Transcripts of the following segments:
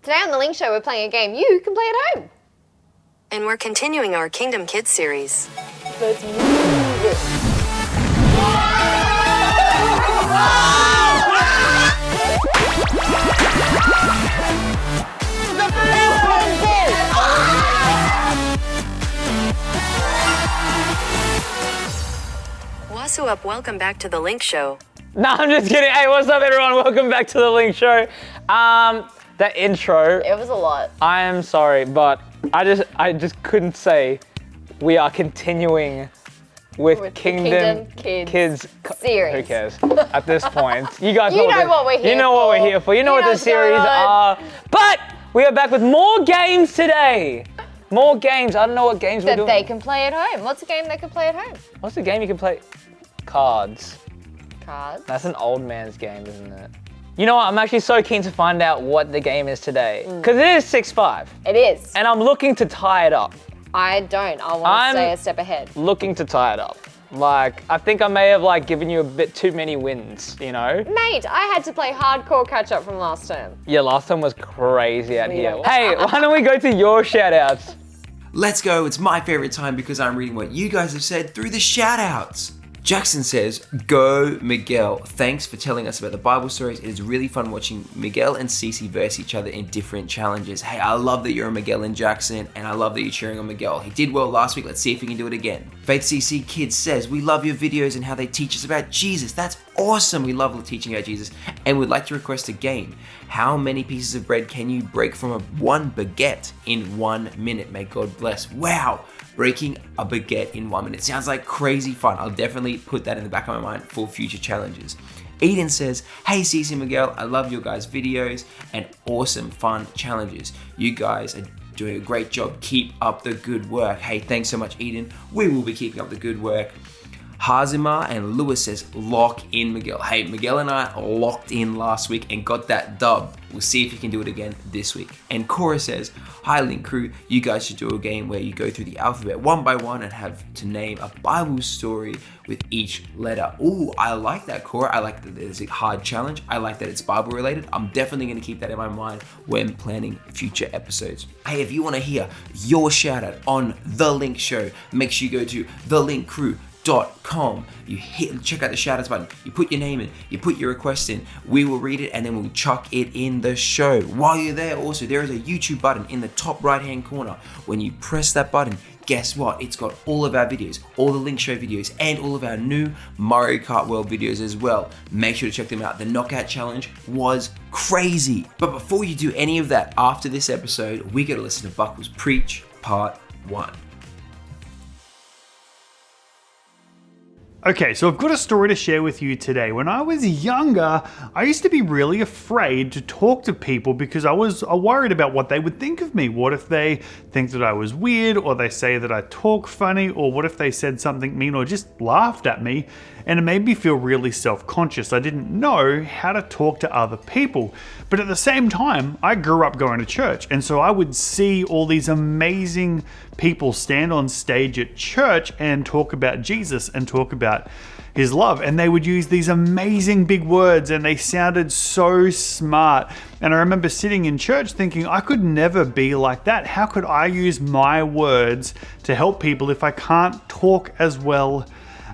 Today on The Link Show, we're playing a game you can play at home. And we're continuing our Kingdom Kids series. Let's move it. Wasu up, welcome back to The Link Show. No, I'm just kidding. Hey, what's up, everyone? Welcome back to The Link Show. That intro, It was a lot. I am sorry, but I just couldn't say we are continuing with Kingdom Kids series. Who cares? At this point, you guys You know what we're here You know what we're here for. You know what the what's going series on. are. But we are back with more games today. More games. I don't know what games we're That doing. they can play at home. What's a game they can play at home? What's the game you can play? Cards. Cards. That's an old man's game, isn't it? You know what? I'm actually so keen to find out what the game is today. Because it is 6-5. It is. And I'm looking to tie it up. I don't. I want to stay a step ahead. Looking to tie it up. Like, I think I may have given you a bit too many wins, you know? Mate, I had to play hardcore catch up from last term. Yeah, last time was crazy out here. Yeah. Hey, why don't we go to your shout-outs? Let's go, it's my favorite time because I'm reading what you guys have said through the shout-outs. Jackson says, go Miguel. Thanks for telling us about the Bible stories. It is really fun watching Miguel and Cece verse each other in different challenges. Hey, I love that you're a Miguel and Jackson, and I love that you're cheering on Miguel. He did well last week. Let's see if he can do it again. Faith CC Kids says, we love your videos and how they teach us about Jesus. That's awesome. We love teaching about Jesus, and we'd like to request a game. How many pieces of bread can you break from one baguette in 1 minute? May God bless. Wow. Breaking a baguette in 1 minute. Sounds like crazy fun. I'll definitely put that in the back of my mind for future challenges. Eden says, hey Cece and Miguel, I love your guys' videos and awesome fun challenges. You guys are doing a great job. Keep up the good work. Hey, thanks so much, Eden. We will be keeping up the good work. Hazima and Lewis says, lock in Miguel. Hey, Miguel and I locked in last week and got that dub. We'll see if you can do it again this week. And Cora says, hi Link Crew, you guys should do a game where you go through the alphabet one by one and have to name a Bible story with each letter. Ooh, I like that, Cora. I like that it's a hard challenge. I like that it's Bible related. I'm definitely gonna keep that in my mind when planning future episodes. Hey, if you wanna hear your shout out on The Link Show, make sure you go to thelinkcrew.com. You check out the shoutouts button, you put your name in, you put your request in, we will read it and then we'll chuck it in the show. While you're there also, there is a YouTube button in the top right hand corner. When you press that button, guess what? It's got all of our videos, all the Link Show videos, and all of our new Mario Kart World videos as well. Make sure to check them out. The knockout challenge was crazy. But before you do any of that, after this episode, we gotta listen to Buckles Preach Part 1. Okay, so I've got a story to share with you today. When I was younger, I used to be really afraid to talk to people because I was worried about what they would think of me. What if they think that I was weird, or they say that I talk funny, or what if they said something mean or just laughed at me? And it made me feel really self-conscious. I didn't know how to talk to other people. But at the same time, I grew up going to church, and so I would see all these amazing people stand on stage at church and talk about Jesus and talk about his love, and they would use these amazing big words and they sounded so smart. And I remember sitting in church thinking, I could never be like that. How could I use my words to help people if I can't talk as well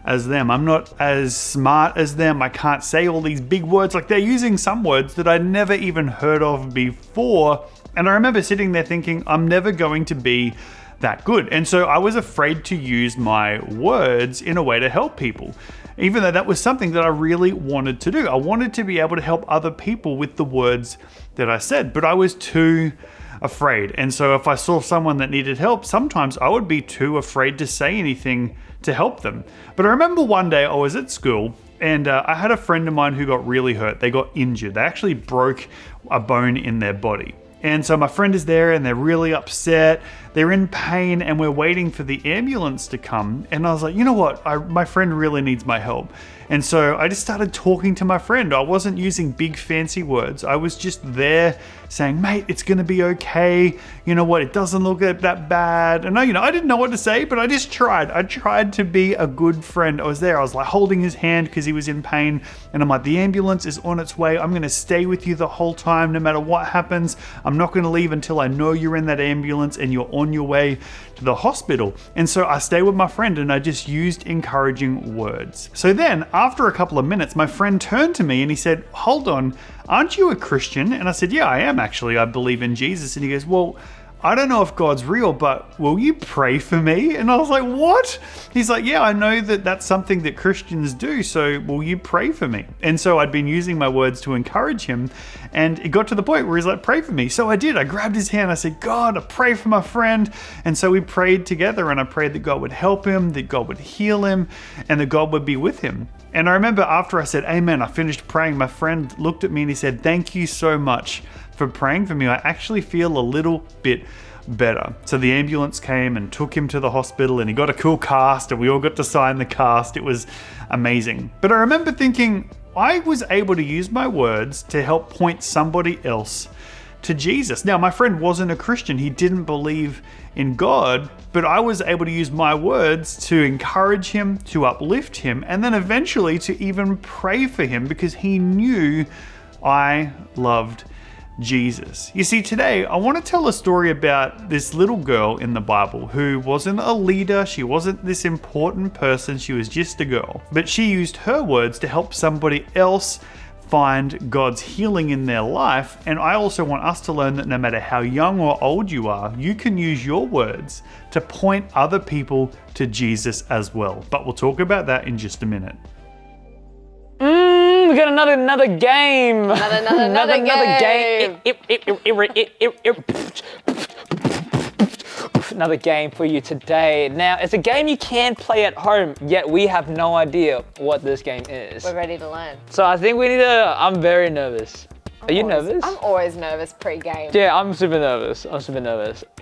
as them? I'm not as smart as them. I can't say all these big words. Like, they're using some words that I'd never even heard of before. And I remember sitting there thinking, I'm never going to be that good. And so I was afraid to use my words in a way to help people, even though that was something that I really wanted to do. I wanted to be able to help other people with the words that I said, but I was too afraid. And so if I saw someone that needed help, sometimes I would be too afraid to say anything to help them. But I remember one day I was at school and I had a friend of mine who got really hurt. They got injured. They actually broke a bone in their body. And so my friend is there and they're really upset. They're in pain and we're waiting for the ambulance to come. And I was like, you know what? My friend really needs my help. And so I just started talking to my friend. I wasn't using big fancy words. I was just there saying, mate, it's gonna be okay. You know what, it doesn't look that bad. And I didn't know what to say, but I just tried. I tried to be a good friend. I was there, I was like holding his hand because he was in pain. And I'm like, the ambulance is on its way. I'm gonna stay with you the whole time, no matter what happens. I'm not gonna leave until I know you're in that ambulance and you're on your way to the hospital. And so I stayed with my friend and I just used encouraging words. So then after a couple of minutes, my friend turned to me and he said, hold on, aren't you a Christian? And I said, yeah, I am actually. I believe in Jesus. And he goes, well, I don't know if God's real, but will you pray for me? And I was like, what? He's like, yeah, I know that that's something that Christians do, so will you pray for me? And so I'd been using my words to encourage him, and it got to the point where he's like, pray for me. So I did. I grabbed his hand. I said, God, I pray for my friend. And so we prayed together, and I prayed that God would help him, that God would heal him, and that God would be with him. And I remember after I said, amen, I finished praying, my friend looked at me and he said, thank you so much for praying for me. I actually feel a little bit better. So the ambulance came and took him to the hospital and he got a cool cast and we all got to sign the cast. It was amazing. But I remember thinking, I was able to use my words to help point somebody else to Jesus. Now, my friend wasn't a Christian. He didn't believe in God, but I was able to use my words to encourage him, to uplift him, and then eventually to even pray for him because he knew I loved Jesus. You see, today I want to tell a story about this little girl in the Bible who wasn't a leader, she wasn't this important person, she was just a girl. But she used her words to help somebody else find God's healing in their life. And I also want us to learn that no matter how young or old you are, you can use your words to point other people to Jesus as well. But we'll talk about that in just a minute. We got another game. Another game. Another game for you today. Now, it's a game you can play at home, yet we have no idea what this game is. We're ready to learn. So I think we need to, I'm very nervous. Are you nervous? I'm always nervous pre-game. Yeah, I'm super nervous.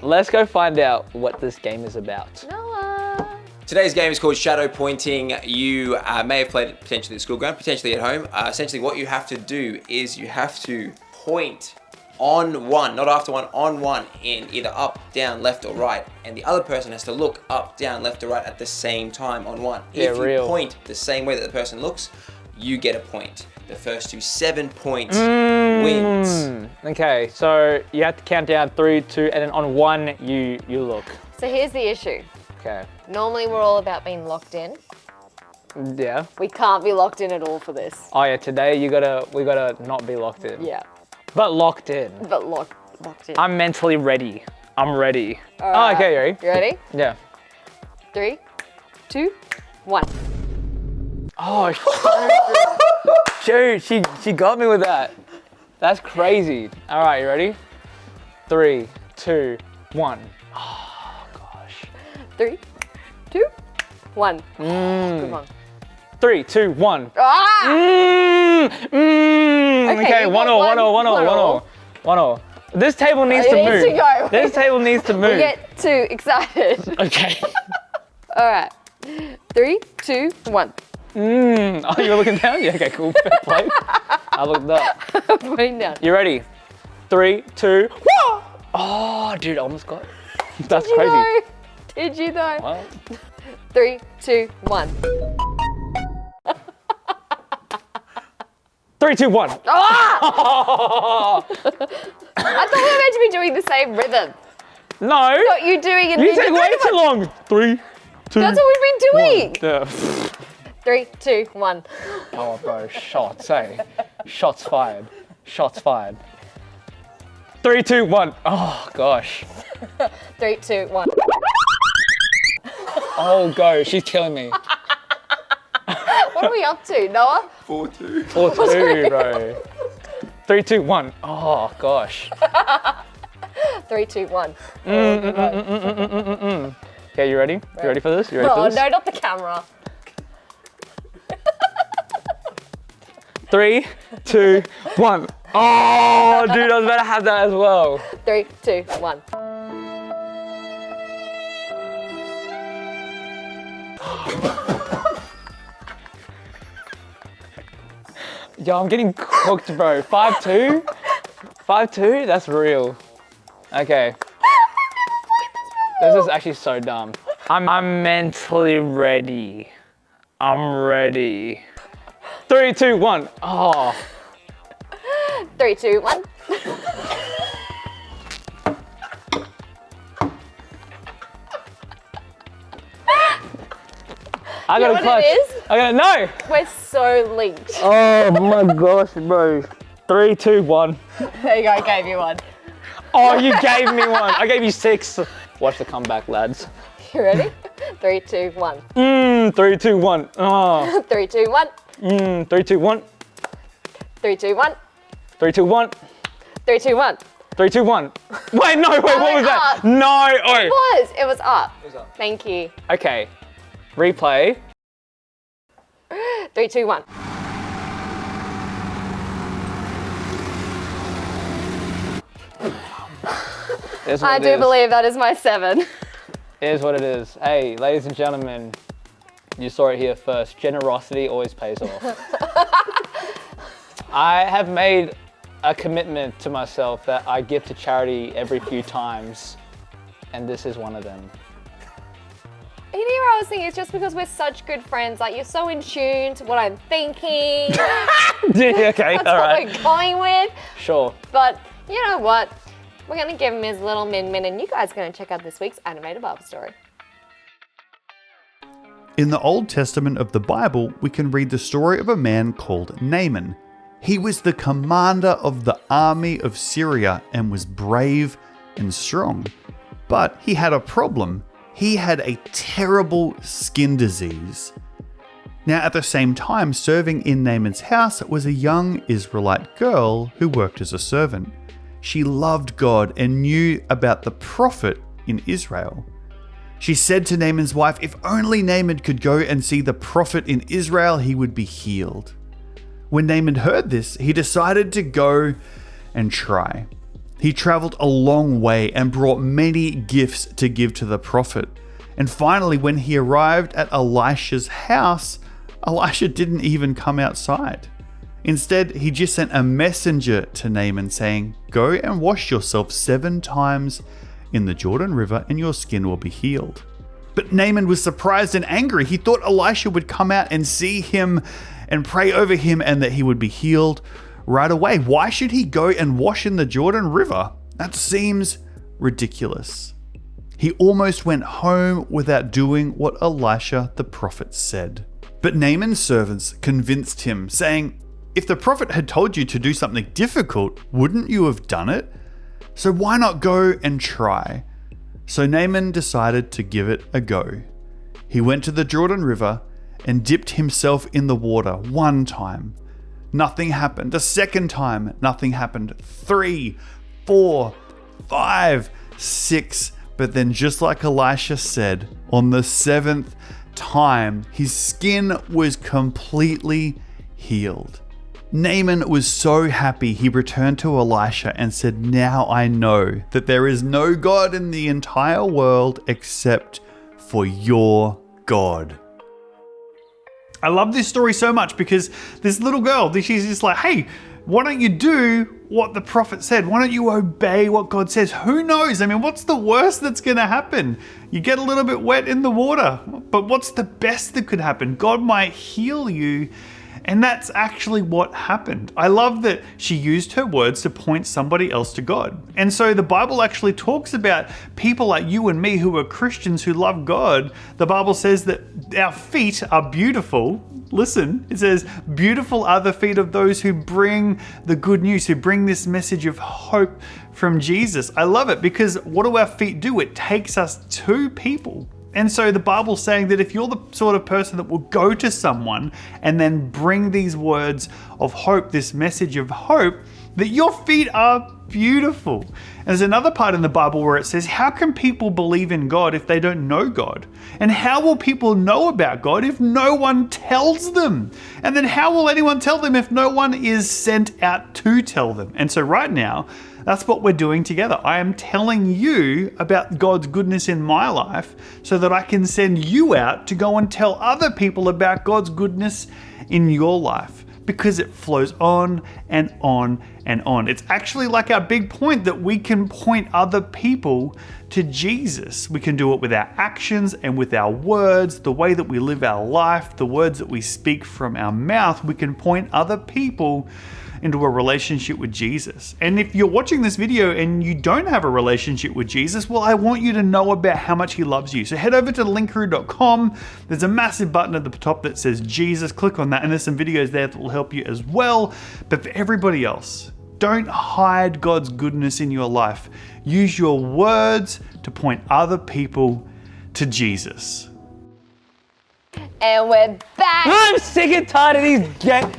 Let's go find out what this game is about. Noah. Today's game is called Shadow Pointing. You may have played it potentially at school ground, potentially at home. Essentially what you have to do is you have to point on one, not after one, on one in either up, down, left or right. And the other person has to look up, down, left or right at the same time on one. Yeah, if you point the same way that the person looks, you get a point. The first to 7 points wins. Okay, so you have to count down 3, 2, and then on 1 you look. So here's the issue. Okay. Normally we're all about being locked in. Yeah. We can't be locked in at all for this. Oh yeah, today we gotta not be locked in. Yeah. But locked in. But locked in. I'm mentally ready. I'm ready. Alright. Oh, okay, you ready? You ready? Yeah. 3, 2, 1. Oh, shoot, she got me with that. That's crazy. All right, you ready? 3, 2, 1. Oh, gosh. 3, 2, 1. Good one. 3, 2, 1. Ah! Okay, you 1 got 0. This table needs It to needs move. to go. This table needs to We move. get too excited. Okay. All right. 3, 2, 1. Oh, you're looking down? Yeah, okay, cool. Fair play. I looked up. Pointing down. You ready? 3, 2, 1. Oh, dude, I almost got it. That's Did you crazy. know? Did you know? Well, 3, 2, 1. 3, 2, 1. Ah! I thought we were meant to be doing the same rhythm. No. What you doing in You take way too long. 3, 2. That's what we've been doing. Yeah. 3, 2, 1. Oh, bro, shots, hey. Shots fired. Shots fired. 3, 2, 1. Oh, gosh. 3, 2, 1. Oh, go. She's killing me. What are we up to, Noah? 4-2. 4-2, bro. 3, 2, 1. Oh, gosh. 3, 2, 1. Okay, you ready? You ready for this? You ready Oh, for this? no, not the camera. 3, 2, 1. Oh, dude, I was about to have that as well. 3, 2, 1. Yo, I'm getting cooked, bro. 5'2"? 5'2"? That's real. Okay. This is actually so dumb. I'm mentally ready. I'm ready. 3, 2, 1. Oh. 3, 2, 1. I You know got a what clutch. it is? I got a no. We're so linked. Oh my gosh, bro. 3, 2, 1. There you go, I gave you one. Oh, you gave me one. I gave you 6. Watch the comeback, lads. You ready? 3, 2, 1. 3, 2, 1. Oh. 3, 2, 1. 3, 2, 1. 3, 2, 1. 3, 2, 1. 3, 2, 1. 3, 2, 1. Wait, no, wait, what was that? Up. No, oh. It was up. It was up. Thank you. Okay, replay. 3, 2, 1. Here's what I it do is. believe that is my 7. Here's what it is. Hey, ladies and gentlemen, you saw it here first. Generosity always pays off. I have made a commitment to myself that I give to charity every few times, and this is one of them. You know what I was thinking? It's just because we're such good friends. Like, you're so in tune to what I'm thinking. Okay, That's all what right. we're going with. Sure. But you know what? We're going to give him his little min-min, and you guys are going to check out this week's animated Bible story. In the Old Testament of the Bible, we can read the story of a man called Naaman. He was the commander of the army of Syria and was brave and strong. But he had a problem. He had a terrible skin disease. Now, at the same time, serving in Naaman's house was a young Israelite girl who worked as a servant. She loved God and knew about the prophet in Israel. She said to Naaman's wife, if only Naaman could go and see the prophet in Israel, he would be healed. When Naaman heard this, he decided to go and try. He traveled a long way and brought many gifts to give to the prophet. And finally, when he arrived at Elisha's house, Elisha didn't even come outside. Instead, he just sent a messenger to Naaman saying, go and wash yourself 7 times in the Jordan River and your skin will be healed. But Naaman was surprised and angry. He thought Elisha would come out and see him and pray over him and that he would be healed right away. Why should he go and wash in the Jordan River? That seems ridiculous. He almost went home without doing what Elisha the prophet said. But Naaman's servants convinced him, saying, if the prophet had told you to do something difficult, wouldn't you have done it? So why not go and try? So Naaman decided to give it a go. He went to the Jordan River and dipped himself in the water 1 time. Nothing happened. A 2nd time, nothing happened. 3, 4, 5, 6. But then just like Elisha said, on the 7th time, his skin was completely healed. Naaman was so happy he returned to Elisha and said, now I know that there is no God in the entire world except for your God. I love this story so much because this little girl, she's just like, hey, why don't you do what the prophet said? Why don't you obey what God says? Who knows? I mean, what's the worst that's going to happen? You get a little bit wet in the water, but what's the best that could happen? God might heal you. And that's actually what happened. I love that she used her words to point somebody else to God. And so the Bible actually talks about people like you and me who are Christians who love God. The Bible says that our feet are beautiful. Listen, it says, beautiful are the feet of those who bring the good news, who bring this message of hope from Jesus. I love it because what do our feet do? It takes us to people. And so the Bible's saying that if you're the sort of person that will go to someone and then bring these words of hope, this message of hope, that your feet are beautiful. And there's another part in the Bible where it says, how can people believe in God if they don't know God? And how will people know about God if no one tells them? And then how will anyone tell them if no one is sent out to tell them? And so right now, that's what we're doing together. I am telling you about God's goodness in my life so that I can send you out to go and tell other people about God's goodness in your life. because it flows on and on and on. It's actually like our big point that we can point other people to Jesus. We can do it with our actions and with our words, the way that we live our life, the words that we speak from our mouth. We can point other people into a relationship with Jesus. And if you're watching this video and you don't have a relationship with Jesus, well, I want you to know about how much he loves you. So head over to linkaroo.com. There's a massive button at the top that says Jesus. Click on that and there's some videos there that will help you as well. But for everybody else, don't hide God's goodness in your life. Use your words to point other people to Jesus. And we're back. I'm sick and tired of these games.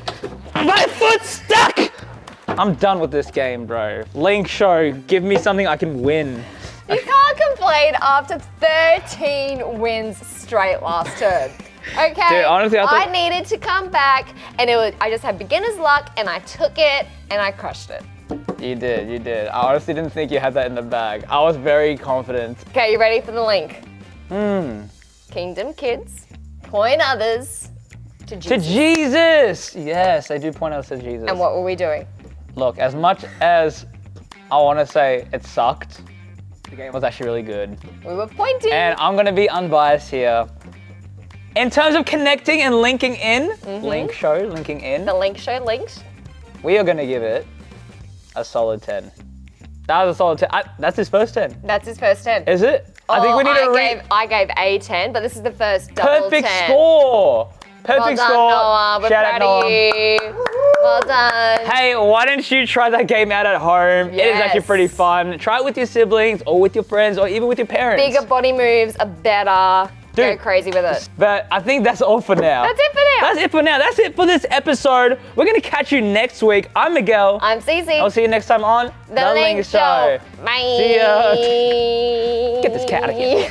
My foot's stuck! I'm done with this game, bro. Link show, give me something I can win. You can't complain after 13 wins straight last turn. Okay, Dude, honestly, I needed to come back and I just had beginner's luck and I took it and I crushed it. You did. I honestly didn't think you had that in the bag. I was very confident. Okay, you ready for the link? Kingdom kids, point others to Jesus. To Jesus! Yes, I do point out to Jesus. And what were we doing? Look, as much as I want to say it sucked, the game was actually really good. We were pointing. And I'm going to be unbiased here. In terms of connecting and linking in, link show, linking in, the link show links. we are going to give it a solid 10. That was a solid 10. That's his first 10. That's his first 10. Is it? I think we need I gave a 10, but this is the first double perfect 10. score. Perfect Well done, score. Noah. We're Shout out proud of Noah. you. Well done. Hey, why don't you try that game out at home? It is actually Yes. pretty fun. Try it with your siblings or with your friends or even with your parents. Bigger body moves are better. Go Dude. crazy with it. But I think that's all for now. That's it for now. That's it for now. That's it for this episode. We're going to catch you next week. I'm Miguel. I'm Cece. I'll see you next time on The Link Show. Bye. See ya. Get this cat out of here.